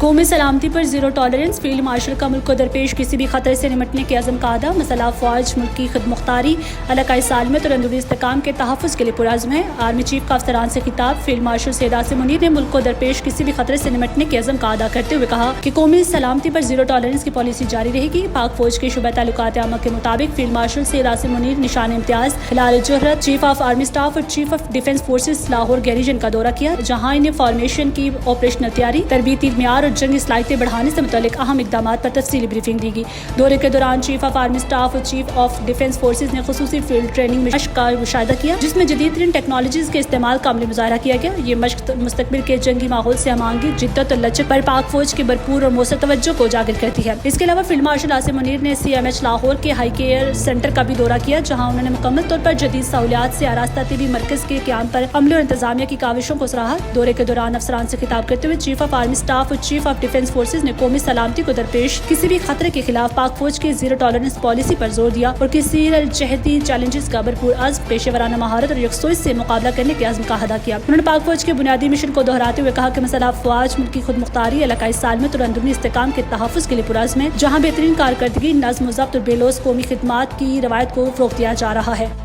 قومی سلامتی پر zero tolerance, field marshal کا ملک کو درپیش کسی بھی خطرے سے نمٹنے کے عزم کا اعادہ۔ مسلح افواج ملک کی خود مختاری، علاقائی سالمیت اور اندرونی استحکام کے تحفظ کے لیے پرعزم ہے۔ آرمی چیف کا افسران سے خطاب۔ فیلڈ مارشل سید عاصم منیر نے ملک کو درپیش کسی بھی خطرے سے نمٹنے کے عزم کا اعادہ کرتے ہوئے کہا کہ قومی سلامتی پر زیرو ٹالرنس کی پالیسی جاری رہے گی۔ پاک فوج کے شعبہ تعلقات عامہ کے مطابق فیلڈ مارشل سید عاصم منیر نشان امتیاز ہلال جوہرت، چیف آف آرمی اسٹاف اور chief of defence forces Lahore garrison کا دورہ کیا، جہاں انہیں فارمیشن کی آپریشنل تیاری، تربیتی معیار اور جنگی صلاحیتیں بڑھانے سے متعلق اہم اقدامات پر تفصیلی بریفنگ دی گئی۔ دورے کے دوران چیف آف آرمی اسٹاف اور چیف آف ڈیفنس فورسز نے خصوصی فیلڈ ٹریننگ مشق کا مشاہدہ کیا، جس میں جدید ترین ٹیکنالوجیز کے استعمال کا عملی مظاہرہ کیا گیا۔ یہ مشق مستقبل کے جنگی ماحول سے ہم آہنگی، جدت اور لچک پر پاک فوج کی بھرپور اور مؤثر توجہ کو اجاگر کرتی ہے۔ اس کے علاوہ فیلڈ مارشل عاصم منیر نے CMH لاہور کے ہائی کیئر سینٹر کا بھی دورہ کیا، جہاں انہوں نے مکمل طور پر جدید سہولیات سے آراستہ طبی مرکز کے قیام پر عملے اور انتظامیہ کی کاوشوں کو سراہا۔ دورے کے دوران افسران سے خطاب کرتے ہوئے چیف آف آرمی اسٹاف اور چیف آف ڈیفنس فورسز نے قومی سلامتی کو درپیش کسی بھی خطرے کے خلاف پاک فوج کی زیرو ٹالرنس پالیسی پر زور دیا اور کثیر الجہتی چیلنجز کا بھرپور عزم، پیشہ ورانہ مہارت اور یکسوئی سے مقابلہ کرنے کے عزم کا اعادہ کیا۔ انہوں نے پاک فوج کے بنیادی مشن کو دہراتے ہوئے کہا کہ مسلح افواج ملک کی خود مختاری، علاقائی سالمیت اور اندرونی استحکام کے تحفظ کے لیے پرعزم ہے، جہاں بہترین کارکردگی، نظم و ضبط اور بے لوث قومی خدمات کی روایت کو فروغ دیا جا رہا ہے۔